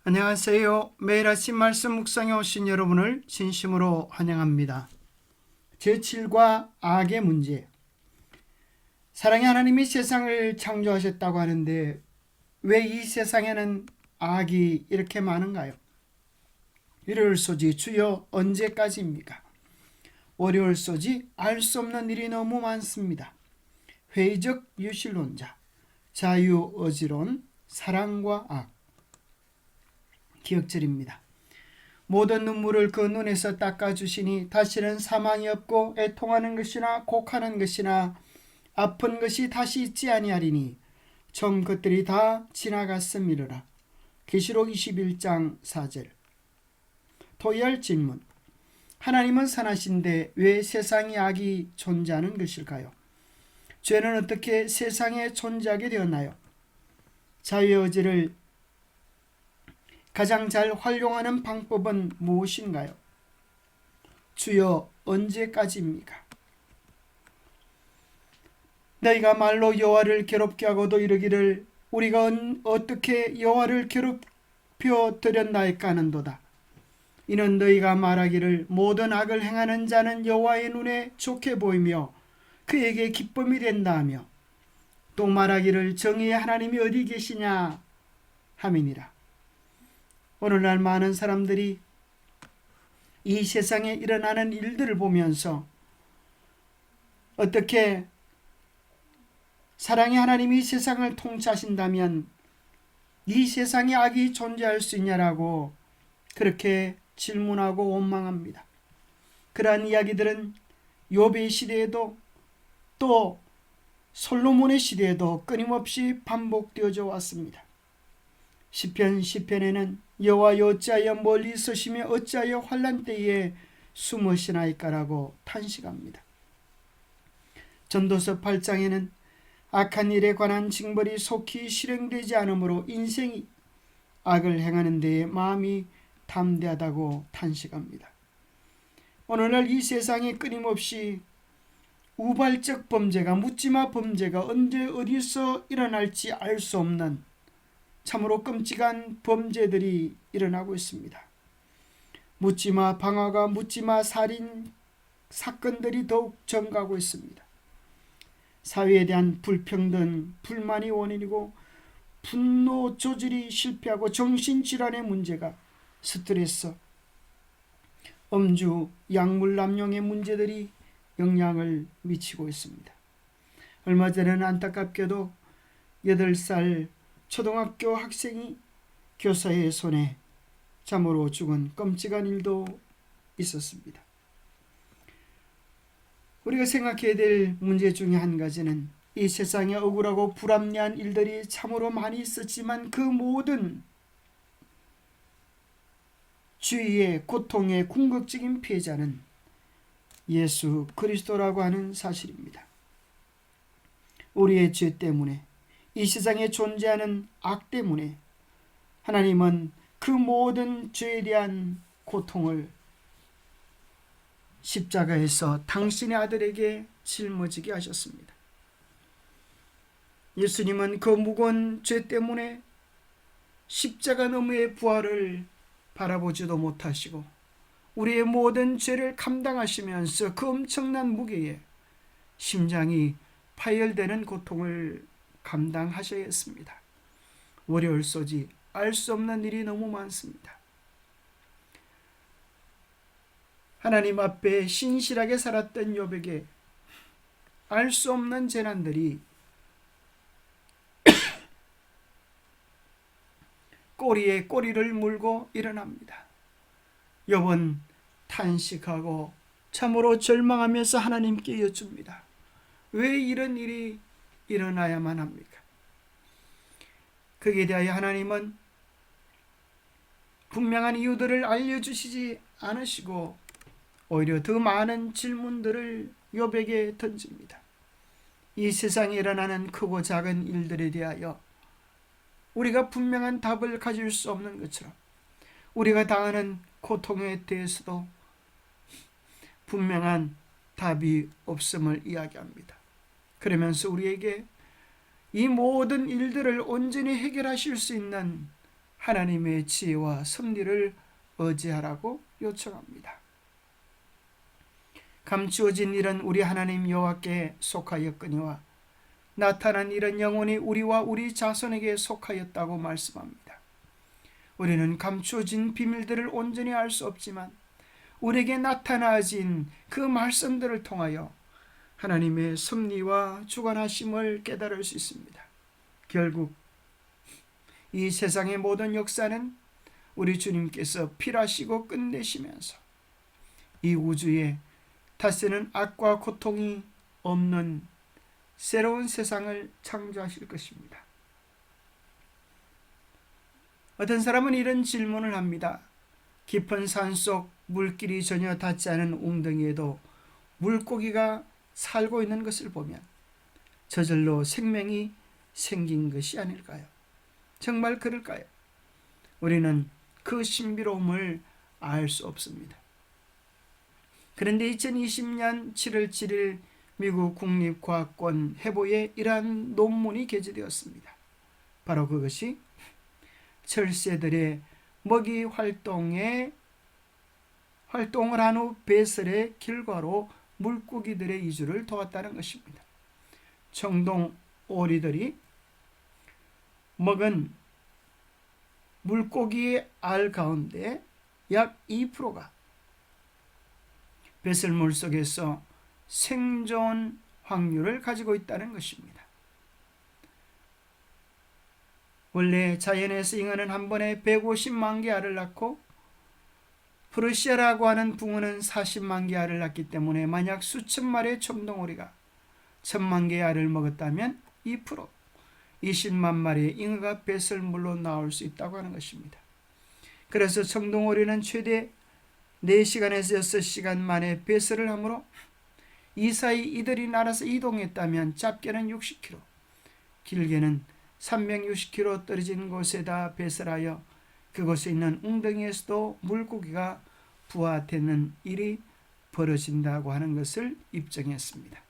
안녕하세요. 매일 아침 말씀 묵상에 오신 여러분을 진심으로 환영합니다. 죄칠과 악의 문제. 사랑의 하나님이 세상을 창조하셨다고 하는데 왜 이 세상에는 악이 이렇게 많은가요? 일요일소지 주여 언제까지입니까? 월요일소지 알 수 없는 일이 너무 많습니다. 회의적 유실론자, 자유어지론, 사랑과 악. 기억절입니다. 모든 눈물을 그 눈에서 닦아주시니 다시는 사망이 없고 애통하는 것이나 곡하는 것이나 아픈 것이 다시 있지 아니하리니 전 것들이 다 지나갔음이로라. 계시록 21장 4절. 토의할 질문. 하나님은 선하신데 왜 세상에 악이 존재하는 것일까요? 죄는 어떻게 세상에 존재하게 되었나요? 자유의지를 가장 잘 활용하는 방법은 무엇인가요? 주여 언제까지입니까? 너희가 말로 여호와를 괴롭게 하고도 이르기를 우리가 어떻게 여호와를 괴롭혀 드렸나이까 하는도다. 이는 너희가 말하기를 모든 악을 행하는 자는 여호와의 눈에 좋게 보이며 그에게 기쁨이 된다 하며 또 말하기를 정의의 하나님이 어디 계시냐 함이니라. 오늘날 많은 사람들이 이 세상에 일어나는 일들을 보면서 어떻게 사랑의 하나님이 세상을 통치하신다면 이 세상에 악이 존재할 수 있냐라고 그렇게 질문하고 원망합니다. 그러한 이야기들은 욥의 시대에도 또 솔로몬의 시대에도 끊임없이 반복되어져 왔습니다. 시편에는 여호와여 어찌하여 멀리 있으시며 어찌하여 환난 때에 숨으시나이까라고 탄식합니다. 전도서 8장에는 악한 일에 관한 징벌이 속히 실행되지 않으므로 인생이 악을 행하는 데에 마음이 담대하다고 탄식합니다. 오늘날 이 세상에 끊임없이 우발적 범죄가 묻지마 범죄가 언제 어디서 일어날지 알 수 없는 참으로 끔찍한 범죄들이 일어나고 있습니다. 묻지마 방화가 묻지마 살인 사건들이 더욱 증가하고 있습니다. 사회에 대한 불평등, 불만이 원인이고 분노 조절이 실패하고 정신질환의 문제가 스트레스, 음주, 약물 남용의 문제들이 영향을 미치고 있습니다. 얼마 전에는 안타깝게도 8살 초등학교 학생이 교사의 손에 참으로 죽은 끔찍한 일도 있었습니다. 우리가 생각해야 될 문제 중에 한 가지는 이 세상에 억울하고 불합리한 일들이 참으로 많이 있었지만 그 모든 주위의 고통의 궁극적인 피해자는 예수 그리스도라고 하는 사실입니다. 우리의 죄 때문에 이 세상에 존재하는 악 때문에 하나님은 그 모든 죄에 대한 고통을 십자가에서 당신의 아들에게 짊어지게 하셨습니다. 예수님은 그 무거운 죄 때문에 십자가 너머의 부활을 바라보지도 못하시고 우리의 모든 죄를 감당하시면서 그 엄청난 무게에 심장이 파열되는 고통을 감당하셔야 했습니다. 월요일소지 알 수 없는 일이 너무 많습니다. 하나님 앞에 신실하게 살았던 욥에게 알 수 없는 재난들이 꼬리에 꼬리를 물고 일어납니다. 욥은 탄식하고 참으로 절망하면서 하나님께 여쭙니다. 왜 이런 일이 일어나야만 합니까? 거기에 대하여 하나님은 분명한 이유들을 알려주시지 않으시고 오히려 더 많은 질문들을 욥에게 던집니다. 이 세상에 일어나는 크고 작은 일들에 대하여 우리가 분명한 답을 가질 수 없는 것처럼 우리가 당하는 고통에 대해서도 분명한 답이 없음을 이야기합니다. 그러면서 우리에게 이 모든 일들을 온전히 해결하실 수 있는 하나님의 지혜와 섭리를 의지하라고 요청합니다. 감추어진 일은 우리 하나님 여호와께 속하였거니와 나타난 일은 영원히 우리와 우리 자손에게 속하였다고 말씀합니다. 우리는 감추어진 비밀들을 온전히 알 수 없지만 우리에게 나타나진 그 말씀들을 통하여 하나님의 섭리와 주관하심을 깨달을 수 있습니다. 결국 이 세상의 모든 역사는 우리 주님께서 필하시고 끝내시면서 이 우주에 다시는 악과 고통이 없는 새로운 세상을 창조하실 것입니다. 어떤 사람은 이런 질문을 합니다. 깊은 산속 물길이 전혀 닿지 않은 웅덩이에도 물고기가 살고 있는 것을 보면 저절로 생명이 생긴 것이 아닐까요? 정말 그럴까요? 우리는 그 신비로움을 알 수 없습니다. 그런데 2020년 7월 7일 미국 국립과학원 해보에 이러한 논문이 게재되었습니다. 바로 그것이 철새들의 먹이 활동을 한 후 배설의 결과로 물고기들의 이주를 도왔다는 것입니다. 청동 오리들이 먹은 물고기의 알 가운데 약 2%가 배설물 속에서 생존 확률을 가지고 있다는 것입니다. 원래 자연에서 잉어는 한 번에 150만 개 알을 낳고 프루시아라고 하는 붕어는 40만 개 알을 낳기 때문에 만약 수천 마리의 청동오리가 1000만 개의 알을 먹었다면 2% 20만 마리의 잉어가 배설물로 나올 수 있다고 하는 것입니다. 그래서 청동오리는 최대 4시간에서 6시간 만에 배설을 하므로 이 사이 이들이 날아서 이동했다면 짧게는 60km, 길게는 360km 떨어진 곳에다 배설하여 그곳에 있는 웅덩이에서도 물고기가 부화되는 일이 벌어진다고 하는 것을 입증했습니다.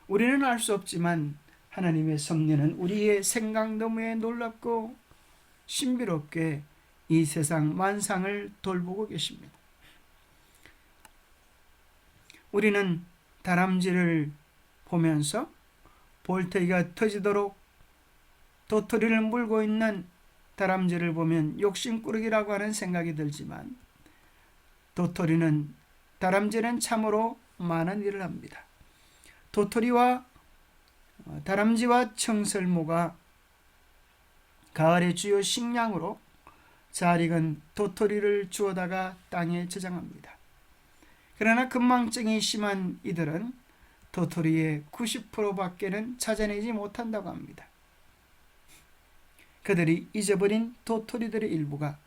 우리는 알 수 없지만 하나님의 섭리는 우리의 생각 너머에 놀랍고 신비롭게 이 세상 만상을 돌보고 계십니다. 우리는 다람쥐를 보면서 볼테이가 터지도록 도토리를 물고 있는 다람쥐를 보면 욕심꾸러기라고 하는 생각이 들지만 다람쥐는 참으로 많은 일을 합니다. 다람쥐와 청설모가 가을의 주요 식량으로 잘 익은 도토리를 주워다가 땅에 저장합니다. 그러나 건망증이 심한 이들은 도토리의 90%밖에는 찾아내지 못한다고 합니다. 그들이 잊어버린 도토리들의 일부가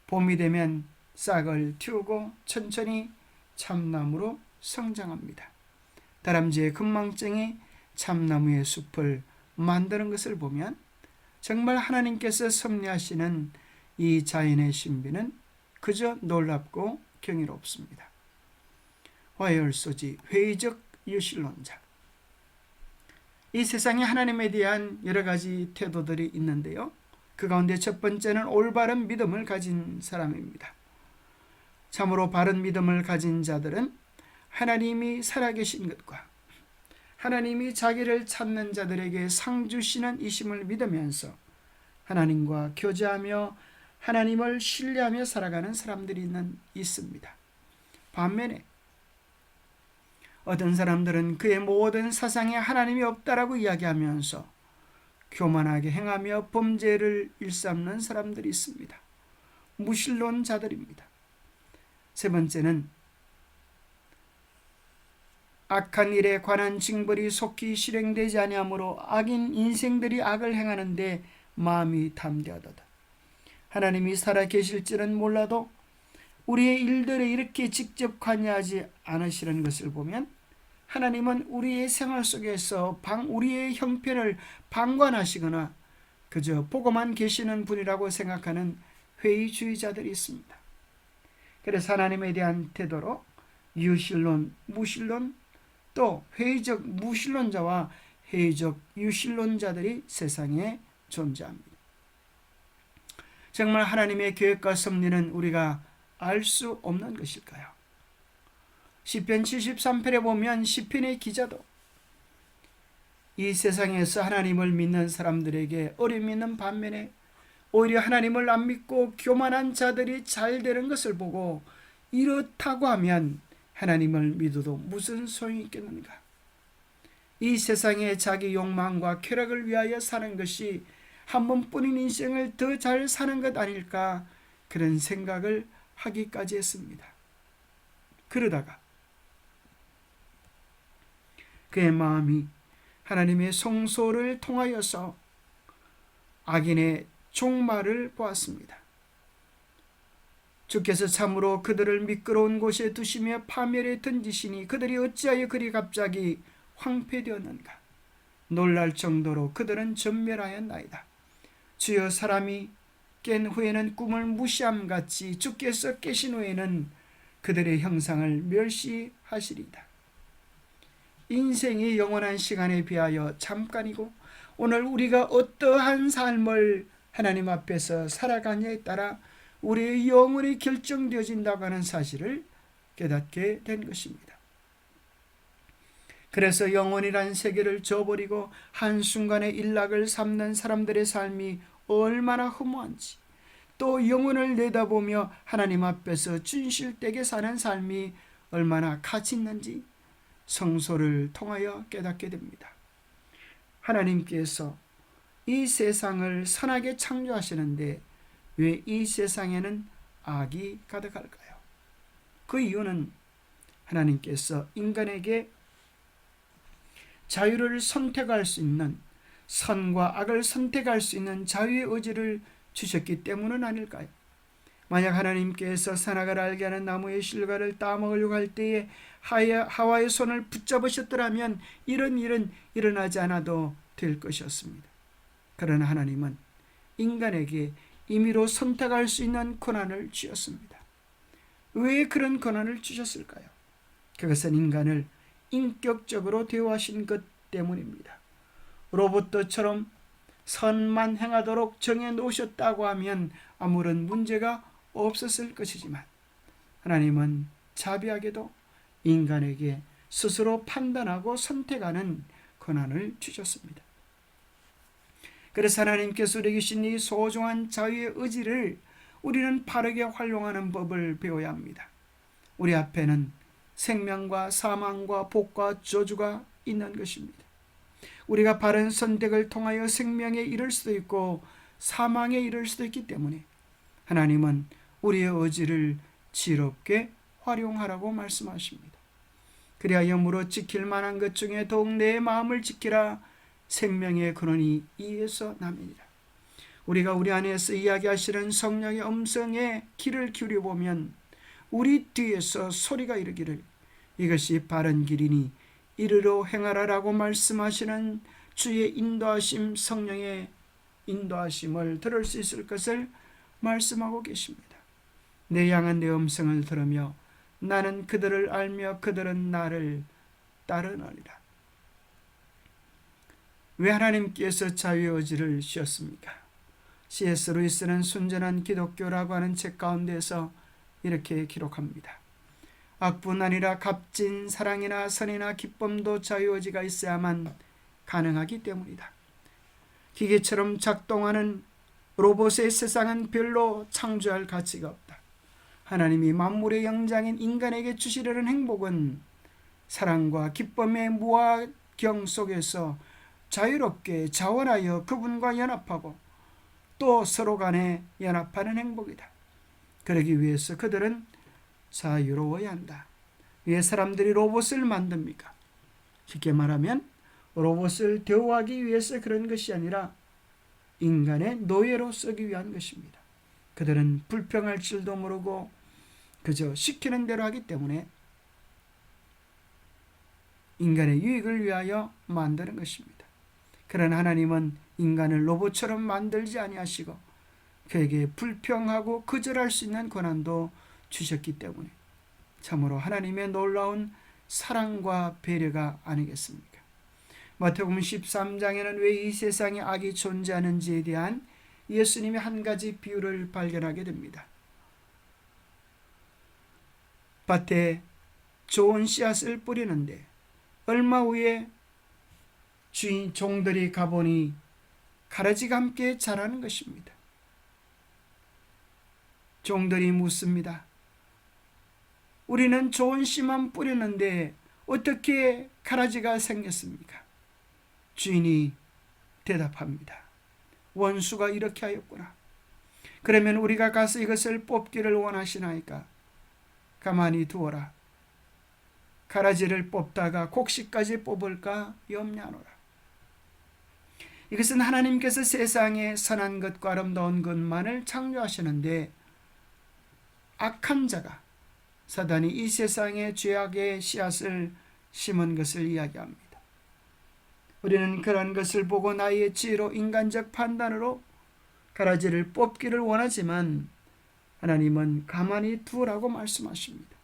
봄이 되면 싹을 틔우고 천천히 참나무로 성장합니다. 다람쥐의 건망증이 참나무의 숲을 만드는 것을 보면 정말 하나님께서 섭리하시는 이 자연의 신비는 그저 놀랍고 경이롭습니다. 화열소지 회의적 유실론자. 이 세상에 하나님에 대한 여러 가지 태도들이 있는데요. 그 가운데 첫 번째는 올바른 믿음을 가진 사람입니다. 참으로 바른 믿음을 가진 자들은 하나님이 살아계신 것과 하나님이 자기를 찾는 자들에게 상 주시는 이심을 믿으면서 하나님과 교제하며 하나님을 신뢰하며 살아가는 사람들이 있습니다. 반면에 어떤 사람들은 그의 모든 사상에 하나님이 없다라고 이야기하면서 교만하게 행하며 범죄를 일삼는 사람들이 있습니다. 무신론자들입니다. 세 번째는 악한 일에 관한 징벌이 속히 실행되지 아니하므로 악인 인생들이 악을 행하는데 마음이 담대하도다. 하나님이 살아계실지는 몰라도 우리의 일들에 이렇게 직접 관여하지 않으시는 것을 보면 하나님은 우리의 생활 속에서 우리의 형편을 방관하시거나 그저 보고만 계시는 분이라고 생각하는 회의주의자들이 있습니다. 그래서 하나님에 대한 태도로 유실론, 무신론, 또 회의적 무신론자와 회의적 유신론자들이 세상에 존재합니다. 정말 하나님의 계획과 섭리는 우리가 알 수 없는 것일까요? 시편 73편에 보면 시편의 기자도 이 세상에서 하나님을 믿는 사람들에게 어려움이 있는 반면에 오히려 하나님을 안 믿고 교만한 자들이 잘 되는 것을 보고 이렇다고 하면 하나님을 믿어도 무슨 소용이 있겠는가? 이 세상에 자기 욕망과 쾌락을 위하여 사는 것이 한 번뿐인 인생을 더 잘 사는 것 아닐까, 그런 생각을 하기까지 했습니다. 그러다가 그의 마음이 하나님의 성소를 통하여서 악인의 종말을 보았습니다. 주께서 참으로 그들을 미끄러운 곳에 두시며 파멸에 던지시니 그들이 어찌하여 그리 갑자기 황폐되었는가? 놀랄 정도로 그들은 전멸하였나이다. 주여, 사람이 깬 후에는 꿈을 무시함같이 주께서 깨신 후에는 그들의 형상을 멸시하시리이다. 인생이 영원한 시간에 비하여 잠깐이고 오늘 우리가 어떠한 삶을 하나님 앞에서 살아가냐에 따라 우리의 영혼이 결정되어진다고 하는 사실을 깨닫게 된 것입니다. 그래서 영혼이란 세계를 저버리고 한순간에 일락을 삼는 사람들의 삶이 얼마나 허무한지, 또 영혼을 내다보며 하나님 앞에서 진실되게 사는 삶이 얼마나 가치 있는지 성소를 통하여 깨닫게 됩니다. 하나님께서 이 세상을 선하게 창조하시는데 왜 이 세상에는 악이 가득할까요? 그 이유는 하나님께서 인간에게 자유를 선택할 수 있는, 선과 악을 선택할 수 있는 자유의 의지를 주셨기 때문은 아닐까요? 만약 하나님께서 선악을 알게 하는 나무의 실과를 따먹으려고 할 때에 하와의 손을 붙잡으셨더라면 이런 일은 일어나지 않아도 될 것이었습니다. 그러나 하나님은 인간에게 임의로 선택할 수 있는 권한을 주셨습니다. 왜 그런 권한을 주셨을까요? 그것은 인간을 인격적으로 대우하신 것 때문입니다. 로봇처럼 선만 행하도록 정해 놓으셨다고 하면 아무런 문제가 없었을 것이지만 하나님은 자비하게도 인간에게 스스로 판단하고 선택하는 권한을 주셨습니다. 그래서 하나님께서 우리에게 주신 이 소중한 자유의 의지를 우리는 바르게 활용하는 법을 배워야 합니다. 우리 앞에는 생명과 사망과 복과 저주가 있는 것입니다. 우리가 바른 선택을 통하여 생명에 이를 수도 있고 사망에 이를 수도 있기 때문에 하나님은 우리의 의지를 지혜롭게 활용하라고 말씀하십니다. 그리하여 무릇 지킬 만한 것 중에 더욱 내 마음을 지키라. 생명의 근원이 이에서 남이니라. 우리가 우리 안에서 이야기하시는 성령의 음성에 귀를 기울여 보면 우리 뒤에서 소리가 이르기를 이것이 바른 길이니 이르러 행하라라고 말씀하시는 주의 인도하심, 성령의 인도하심을 들을 수 있을 것을 말씀하고 계십니다. 내 양은 내 음성을 들으며 나는 그들을 알며 그들은 나를 따르느니라. 왜 하나님께서 자유의 의지를 주셨습니까? C.S. 루이스는 순전한 기독교라고 하는 책 가운데서 이렇게 기록합니다. 악뿐 아니라 값진 사랑이나 선이나 기쁨도 자유의지가 있어야만 가능하기 때문이다. 기계처럼 작동하는 로봇의 세상은 별로 창조할 가치가 없다. 하나님이 만물의 영장인 인간에게 주시려는 행복은 사랑과 기쁨의 무화경 속에서 자유롭게 자원하여 그분과 연합하고 또 서로 간에 연합하는 행복이다. 그러기 위해서 그들은 자유로워야 한다. 왜 사람들이 로봇을 만듭니까? 쉽게 말하면 로봇을 대우하기 위해서 그런 것이 아니라 인간의 노예로 쓰기 위한 것입니다. 그들은 불평할 줄도 모르고 그저 시키는 대로 하기 때문에 인간의 유익을 위하여 만드는 것입니다. 그러나 하나님은 인간을 로봇처럼 만들지 아니하시고 그에게 불평하고 거절할 수 있는 권한도 주셨기 때문에 참으로 하나님의 놀라운 사랑과 배려가 아니겠습니까? 마태복음 13장에는 왜 이 세상에 악이 존재하는지에 대한 예수님의 한 가지 비유를 발견하게 됩니다. 밭에 좋은 씨앗을 뿌리는데 얼마 후에 주인 종들이 가보니 가라지가 함께 자라는 것입니다. 종들이 묻습니다. 우리는 좋은 씨만 뿌렸는데 어떻게 가라지가 생겼습니까? 주인이 대답합니다. 원수가 이렇게 하였구나. 그러면 우리가 가서 이것을 뽑기를 원하시나이까? 가만히 두어라. 가라지를 뽑다가 곡식까지 뽑을까 염려하노라. 이것은 하나님께서 세상에 선한 것과 아름다운 것만을 창조하시는데 악한 자가 사단이 이 세상에 죄악의 씨앗을 심은 것을 이야기합니다. 우리는 그런 것을 보고 나의 지혜로 인간적 판단으로 가라지를 뽑기를 원하지만 하나님은 가만히 두라고 말씀하십니다.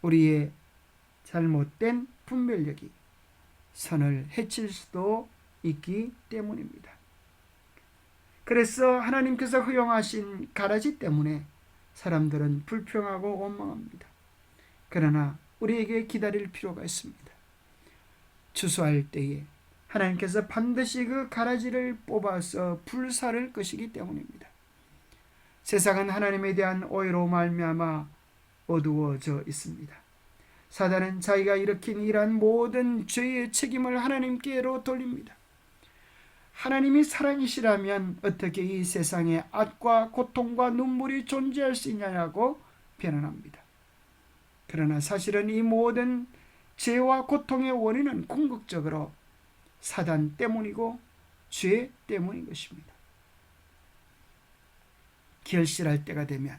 우리의 잘못된 분별력이 선을 해칠 수도 있기 때문입니다. 그래서 하나님께서 허용하신 가라지 때문에 사람들은 불평하고 원망합니다. 그러나 우리에게 기다릴 필요가 있습니다. 추수할 때에 하나님께서 반드시 그 가라지를 뽑아서 불사를 것이기 때문입니다. 세상은 하나님에 대한 오해로 말미암아 어두워져 있습니다. 사단은 자기가 일으킨 이러한 모든 죄의 책임을 하나님께로 돌립니다. 하나님이 사랑이시라면 어떻게 이 세상에 악과 고통과 눈물이 존재할 수 있냐고 변론합니다. 그러나 사실은 이 모든 죄와 고통의 원인은 궁극적으로 사단 때문이고 죄 때문인 것입니다. 결실할 때가 되면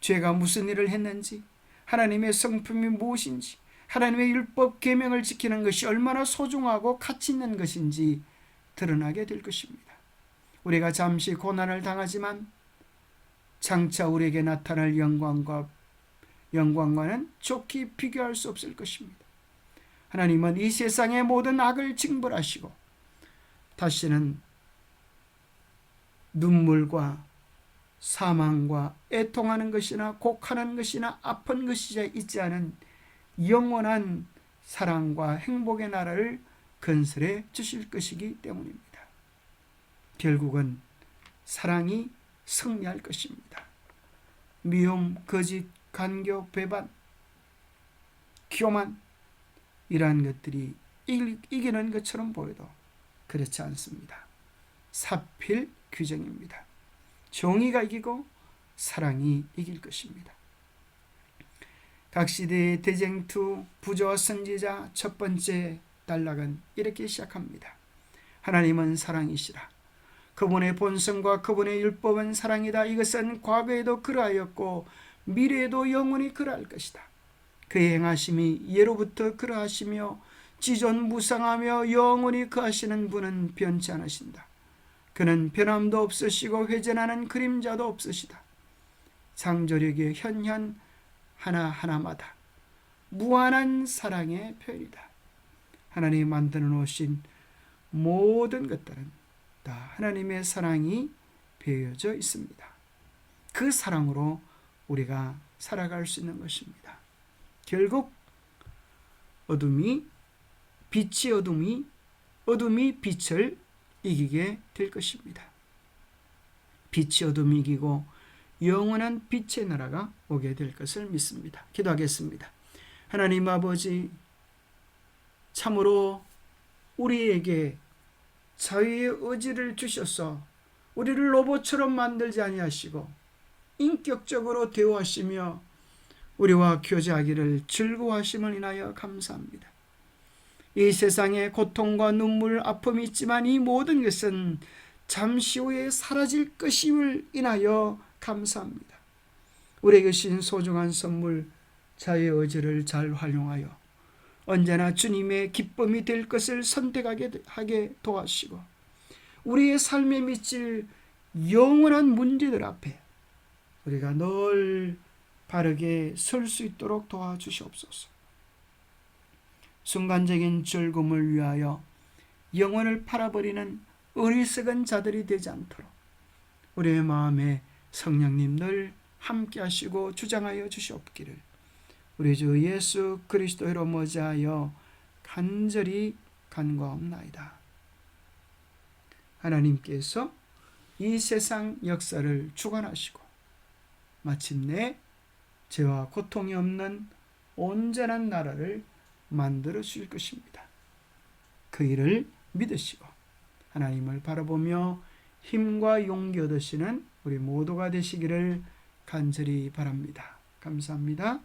죄가 무슨 일을 했는지, 하나님의 성품이 무엇인지, 하나님의 율법 계명을 지키는 것이 얼마나 소중하고 가치 있는 것인지 드러나게 될 것입니다. 우리가 잠시 고난을 당하지만 장차 우리에게 나타날 영광과는 좋게 비교할 수 없을 것입니다. 하나님은 이 세상의 모든 악을 징벌하시고 다시는 눈물과 사망과 애통하는 것이나 곡하는 것이나 아픈 것이 있지 않은 영원한 사랑과 행복의 나라를 건설해 주실 것이기 때문입니다. 결국은 사랑이 승리할 것입니다. 미움, 거짓, 간교, 배반, 교만 이러한 것들이 이기는 것처럼 보여도 그렇지 않습니다. 사필 규정입니다. 정의가 이기고 사랑이 이길 것입니다. 각 시대의 대쟁투, 부조와 선지자 첫 번째 단락은 이렇게 시작합니다. 하나님은 사랑이시라. 그분의 본성과 그분의 율법은 사랑이다. 이것은 과거에도 그러하였고 미래에도 영원히 그러할 것이다. 그의 행하심이 예로부터 그러하시며 지존무상하며 영원히 그하시는 분은 변치 않으신다. 그는 변함도 없으시고 회전하는 그림자도 없으시다. 창조력의 현현 하나하나마다 무한한 사랑의 표현이다. 하나님이 만들어 놓으신 모든 것들은 다 하나님의 사랑이 배어져 있습니다. 그 사랑으로 우리가 살아갈 수 있는 것입니다. 결국 어둠이 빛을 이기게 될 것입니다. 빛이 어둠이 이기고 영원한 빛의 나라가 오게 될 것을 믿습니다. 기도하겠습니다. 하나님 아버지, 참으로 우리에게 자유의 의지를 주셔서 우리를 로봇처럼 만들지 아니하시고 인격적으로 대우하시며 우리와 교제하기를 즐거워하심을 인하여 감사합니다. 이 세상에 고통과 눈물, 아픔이 있지만 이 모든 것은 잠시 후에 사라질 것임을 인하여 감사합니다. 우리에게 주신 소중한 선물 자유의 의지를 잘 활용하여 언제나 주님의 기쁨이 될 것을 선택하게 도와주시고 우리의 삶에 미칠 영원한 문제들 앞에 우리가 늘 바르게 설 수 있도록 도와주시옵소서. 순간적인 즐거움을 위하여 영혼을 팔아버리는 어리석은 자들이 되지 않도록 우리의 마음에 성령님 늘 함께 하시고 주장하여 주시옵기를 우리 주 예수 그리스도로 머지하여 간절히 간구하옵나이다. 하나님께서 이 세상 역사를 주관하시고 마침내 죄와 고통이 없는 온전한 나라를 만들어 주실 것입니다. 그 일을 믿으시고 하나님을 바라보며 힘과 용기 얻으시는 우리 모두가 되시기를 간절히 바랍니다. 감사합니다.